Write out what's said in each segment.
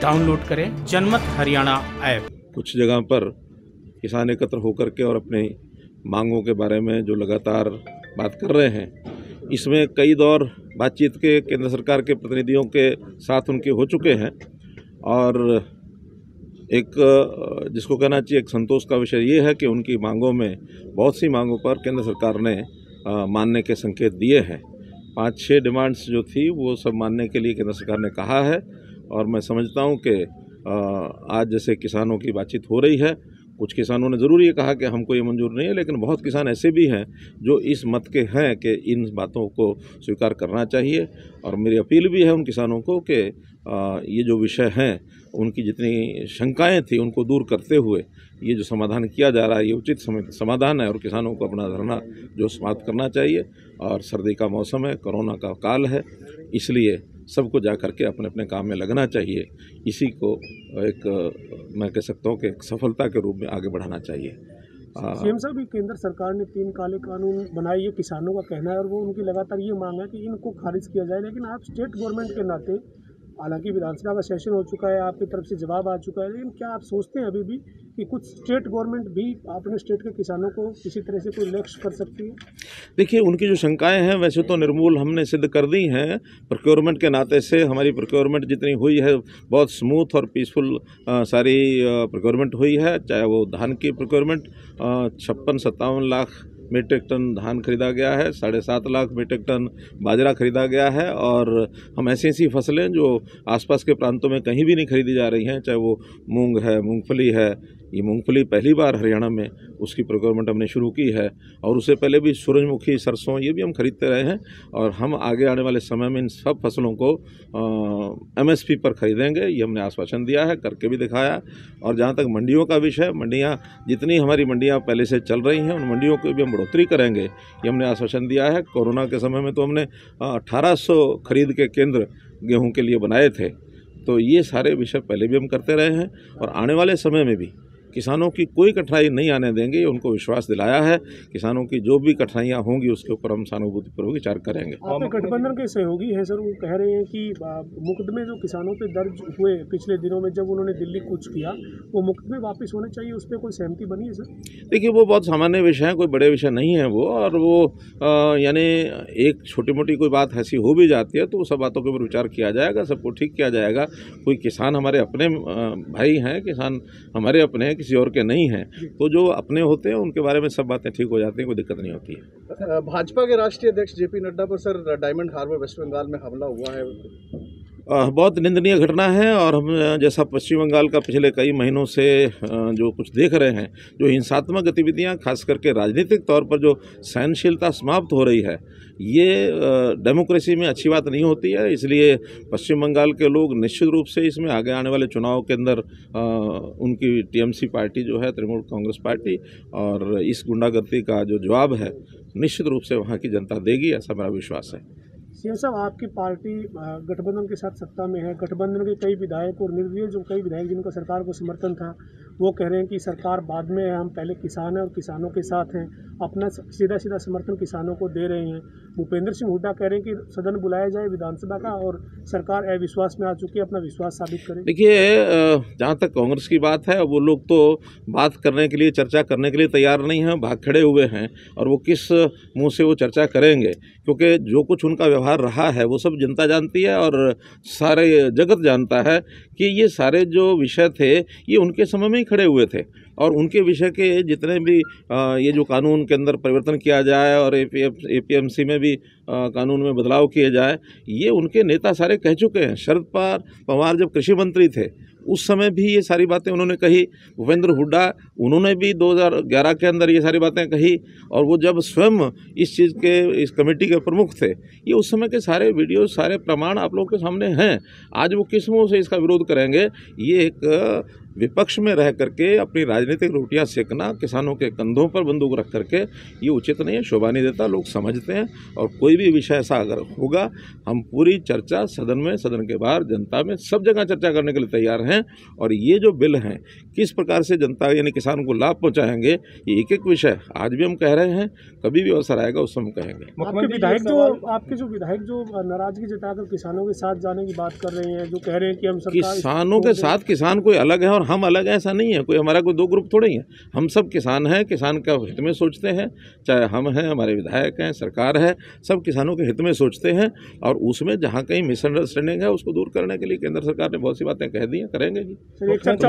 Download करें जनमत Haryana app. कुछ जगह पर किसान एकत्र होकर के और अपनी मांगों के बारे में जो लगातार बात कर रहे हैं, इसमें कई दौर बातचीत के केंद्र सरकार के प्रतिनिधियों के साथ उनके हो चुके हैं और एक जिसको कहना चाहिए एक संतोष का विषय ये है कि उनकी मांगों में बहुत सी मांगों पर केंद्र सरकार ने मानने के संकेत दिए हैं। 5-6 डिमांड्स जो थी वो सब मानने के लिए केंद्र सरकार ने कहा है और मैं समझता हूँ कि आज जैसे किसानों की बातचीत हो रही है, कुछ किसानों ने ज़रूर ये कहा कि हमको ये मंजूर नहीं है, लेकिन बहुत किसान ऐसे भी हैं जो इस मत के हैं कि इन बातों को स्वीकार करना चाहिए। और मेरी अपील भी है उन किसानों को कि ये जो विषय हैं, उनकी जितनी शंकाएं थी उनको दूर करते हुए ये जो समाधान किया जा रहा है ये उचित समाधान है और किसानों को अपना धरना जो समाप्त करना चाहिए। और सर्दी का मौसम है, कोरोना का काल है, इसलिए सबको जा करके अपने अपने काम में लगना चाहिए। इसी को एक मैं कह सकता हूँ कि एक सफलता के रूप में आगे बढ़ाना चाहिए। सीएम साहब, केंद्र सरकार ने 3 काले कानून बनाए, ये किसानों का कहना है और वो उनकी लगातार ये मांग है कि इनको खारिज किया जाए। लेकिन आप स्टेट गवर्नमेंट के नाते, हालांकि विधानसभा का सेशन हो चुका है, आपकी तरफ से जवाब आ चुका है, लेकिन क्या आप सोचते हैं अभी भी कि कुछ स्टेट गवर्नमेंट भी अपने स्टेट के किसानों को किसी तरह से कोई लक्ष्य कर सकती है? देखिए, उनकी जो शंकाएं हैं वैसे तो निर्मूल हमने सिद्ध कर दी हैं। प्रोक्योरमेंट के नाते से हमारी प्रोक्योरमेंट जितनी हुई है बहुत स्मूथ और पीसफुल सारी प्रोक्योरमेंट हुई है। चाहे वो धान की प्रोक्योरमेंट 56-57 लाख मीट्रिक टन धान खरीदा गया है, 7.5 लाख मीट्रिक टन बाजरा खरीदा गया है और हम ऐसी फसलें जो आसपास के प्रांतों में कहीं भी नहीं खरीदी जा रही हैं, चाहे वो मूंग है, मूंगफली है। ये मूंगफली पहली बार हरियाणा में उसकी प्रोक्योरमेंट हमने शुरू की है और उससे पहले भी सूरजमुखी, सरसों ये भी हम खरीदते रहे हैं और हम आगे आने वाले समय में इन सब फसलों को MSP पर खरीदेंगे। ये हमने आश्वासन दिया है, करके भी दिखाया। और जहाँ तक मंडियों का विषय, मंडियाँ जितनी हमारी मंडियाँ पहले से चल रही हैं उन मंडियों को भी हम बढ़ोतरी करेंगे, ये हमने आश्वासन दिया है। कोरोना के समय में तो हमने 1800 खरीद के केंद्र गेहूँ के लिए बनाए थे, तो ये सारे विषय पहले भी हम करते रहे हैं और आने वाले समय में भी किसानों की कोई कठिनाई नहीं आने देंगे, उनको विश्वास दिलाया है। किसानों की जो भी कठिनाइयाँ होंगी उसके ऊपर हम सहानुभूतिपूर्वक विचार करेंगे। आपके गठबंधन के सहयोगी हैं सर, वो कह रहे हैं कि मुकदमे जो किसानों पे दर्ज हुए पिछले दिनों में जब उन्होंने दिल्ली कूच किया, वो मुकदमे वापस होने चाहिए, उस पर कोई सहमति बनी है सर? देखिए, वो बहुत सामान्य विषय है, कोई बड़े विषय नहीं है वो। और वो यानी एक छोटी मोटी कोई बात ऐसी हो भी जाती है तो वो सब बातों के ऊपर विचार किया जाएगा, सबको ठीक किया जाएगा। कोई किसान हमारे अपने भाई हैं, किसान हमारे अपने हैं, किसी और के नहीं हैं, तो जो अपने होते हैं उनके बारे में सब बातें ठीक हो जाती हैं, कोई दिक्कत नहीं होती है। भाजपा के राष्ट्रीय अध्यक्ष JP नड्डा पर सर डायमंड हार्बर वेस्ट बंगाल में हमला हुआ है, बहुत निंदनीय घटना है। और हम जैसा पश्चिम बंगाल का पिछले कई महीनों से जो कुछ देख रहे हैं, जो हिंसात्मक गतिविधियां खास करके राजनीतिक तौर पर जो सहनशीलता समाप्त हो रही है, ये डेमोक्रेसी में अच्छी बात नहीं होती है। इसलिए पश्चिम बंगाल के लोग निश्चित रूप से इसमें आगे आने वाले चुनाव के अंदर उनकी TMC पार्टी जो है, तृणमूल कांग्रेस पार्टी, और इस गुंडागर्दी का जो जवाब है निश्चित रूप से वहाँ की जनता देगी, ऐसा मेरा विश्वास है। सीएम साहब, आपकी पार्टी गठबंधन के साथ सत्ता में है। गठबंधन के कई विधायक और निर्दलीय जो कई विधायक जिनका सरकार को समर्थन था, वो कह रहे हैं कि सरकार बाद में है, हम पहले किसान हैं और किसानों के साथ हैं, अपना सीधा समर्थन किसानों को दे रहे हैं। भूपेंद्र सिंह हुड्डा कह रहे हैं कि सदन बुलाया जाए विधानसभा का और सरकार अविश्वास में आ चुकी है, अपना विश्वास साबित करें। देखिए, जहाँ तक कांग्रेस की बात है, वो लोग तो बात करने के लिए, चर्चा करने के लिए तैयार नहीं हैं, भाग खड़े हुए हैं। और वो किस मुंह से वो चर्चा करेंगे, क्योंकि जो कुछ उनका व्यवहार रहा है वो सब जनता जानती है और सारे जगत जानता है कि ये सारे जो विषय थे ये उनके समय में ही खड़े हुए थे। और उनके विषय के जितने भी ये जो कानून के अंदर परिवर्तन किया जाए और APMC में भी कानून में बदलाव किए जाए, ये उनके नेता सारे कह चुके हैं। शरद पवार जब कृषि मंत्री थे उस समय भी ये सारी बातें उन्होंने कही। भूपेंद्र हुड्डा, उन्होंने भी 2011 के अंदर ये सारी बातें कही। और वो जब स्वयं इस चीज़ के, इस कमेटी के प्रमुख थे, ये उस समय के सारे वीडियो, सारे प्रमाण आप लोगों के सामने हैं। आज वो किस मुँह से इसका विरोध करेंगे, ये एक विपक्ष में रह करके अपनी राजनीतिक रोटियां सेकना, किसानों के कंधों पर बंदूक रख करके, ये उचित नहीं है, शोभा नहीं देता। लोग समझते हैं और कोई भी विषय ऐसा अगर होगा, हम पूरी चर्चा सदन में, सदन के बाहर, जनता में, सब जगह चर्चा करने के लिए तैयार हैं। और ये जो बिल हैं किस प्रकार से जनता यानी किसानों को लाभ पहुँचाएंगे, ये एक एक विषय आज भी हम कह रहे हैं, कभी भी अवसर आएगा उस समय कहेंगे। आपके जो विधायक जो नाराजगी जताकर किसानों के साथ जाने की बात कर रहे हैं, जो कह रहे हैं कि हम किसानों के साथ, किसान कोई अलग है और हम अलग हैं, ऐसा नहीं है। कोई हमारा कोई दो ग्रुप थोड़े ही है, हम सब किसान हैं, किसान का हित में सोचते हैं। चाहे हम हैं, हमारे विधायक हैं, सरकार है, सब किसानों के हित में सोचते हैं। और उसमें जहाँ कहीं मिसअंडरस्टैंडिंग है उसको दूर करने के लिए केंद्र सरकार ने बहुत सी बातें कह दी हैं, करेंगे जी। एक चर्चा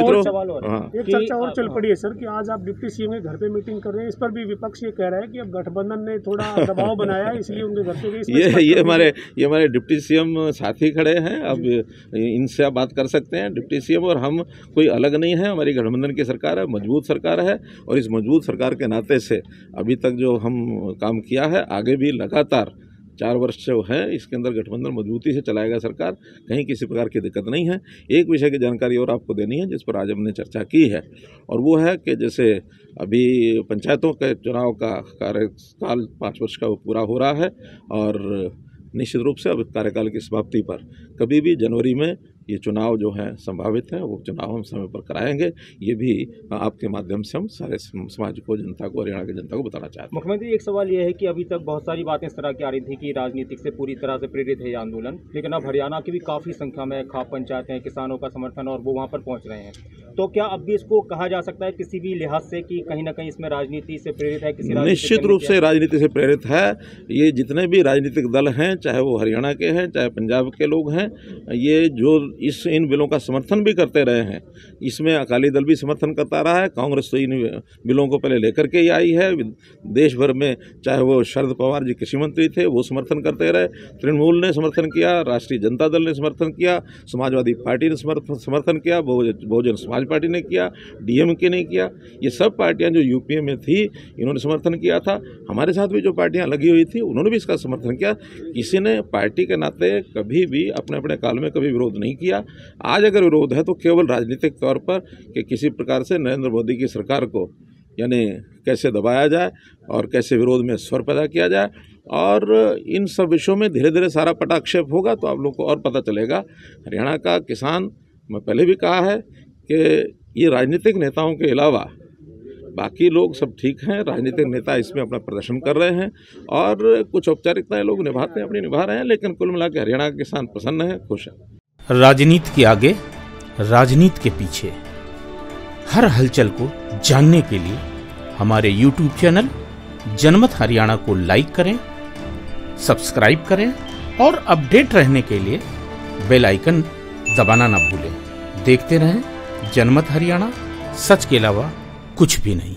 और चल पड़ी है सर कि आज आप डिप्टी सीएम के घर पे मीटिंग कर रहे हैं, इस पर भी विपक्ष ये कह रहा है कि अब गठबंधन ने थोड़ा दबाव बनाया है, इसलिए उनके घर पे ये हमारे डिप्टी सीएम साथी खड़े हैं। अब इनसे आप बात कर सकते हैं। डिप्टी सीएम और हम कोई अलग नहीं है, हमारी गठबंधन की सरकार है, मजबूत सरकार है। और इस मजबूत सरकार के नाते से अभी तक जो हम काम किया है, आगे भी लगातार 4 वर्ष जो है इसके अंदर गठबंधन मजबूती से चलाएगा सरकार, कहीं किसी प्रकार की दिक्कत नहीं है। एक विषय की जानकारी और आपको देनी है जिस पर आज हमने चर्चा की है, और वो है कि जैसे अभी पंचायतों के चुनाव का कार्यकाल 5 वर्ष का वो पूरा हो रहा है, और निश्चित रूप से अब कार्यकाल की समाप्ति पर कभी भी जनवरी में ये चुनाव जो है संभावित है, वो चुनाव हम समय पर कराएंगे। ये भी आपके माध्यम से हम सारे समाज को, जनता को, हरियाणा की जनता को बताना चाहते हैं। मुख्यमंत्री, एक सवाल ये है कि अभी तक बहुत सारी बातें इस तरह की आ रही थी कि राजनीतिक से पूरी तरह से प्रेरित है ये आंदोलन, लेकिन अब हरियाणा की भी काफ़ी संख्या में खाप पंचायतें हैं, किसानों का समर्थन, और वो वहाँ पर पहुँच रहे हैं। तो क्या अब भी इसको कहा जा सकता है किसी भी लिहाज से कि कहीं ना कहीं इसमें राजनीति से प्रेरित है? निश्चित रूप से राजनीति से प्रेरित है। ये जितने भी राजनीतिक दल हैं, चाहे वो हरियाणा के हैं, चाहे पंजाब के लोग हैं, ये जो इन बिलों का समर्थन भी करते रहे हैं। इसमें अकाली दल भी समर्थन करता रहा है, कांग्रेस तो इन बिलों को पहले लेकर के ही आई है। देश भर में चाहे वो शरद पवार जी कृषि मंत्री थे, वो समर्थन करते रहे, तृणमूल ने समर्थन किया, राष्ट्रीय जनता दल ने समर्थन किया, समाजवादी पार्टी ने समर्थन किया, बहुजन समाज पार्टी ने किया, डीएमके ने किया। ये सब पार्टियां जो यूपीए में थी, इन्होंने समर्थन किया था। हमारे साथ भी जो पार्टियां लगी हुई थी, उन्होंने भी इसका समर्थन किया। किसी ने पार्टी के नाते कभी भी अपने अपने काल में कभी विरोध नहीं किया। आज अगर विरोध है तो केवल राजनीतिक तौर पर कि किसी प्रकार से नरेंद्र मोदी की सरकार को यानी कैसे दबाया जाए और कैसे विरोध में स्वर पैदा किया जाए। और इन सब विषयों में धीरे धीरे सारा पटाक्षेप होगा तो आप लोग को और पता चलेगा। हरियाणा का किसान, मैं पहले भी कहा है कि ये राजनीतिक नेताओं के अलावा बाकी लोग सब ठीक हैं। राजनीतिक नेता इसमें अपना प्रदर्शन कर रहे हैं और कुछ औपचारिकताएं लोग निभाते हैं, अपनी निभा रहे हैं, लेकिन कुल मिला के हरियाणा के किसान प्रसन्न है, खुश है। राजनीति के आगे, राजनीति के पीछे हर हलचल को जानने के लिए हमारे YouTube चैनल जनमत हरियाणा को लाइक करें, सब्सक्राइब करें और अपडेट रहने के लिए बेल आइकन दबाना ना भूलें। देखते रहें जनमत हरियाणा, सच के अलावा कुछ भी नहीं।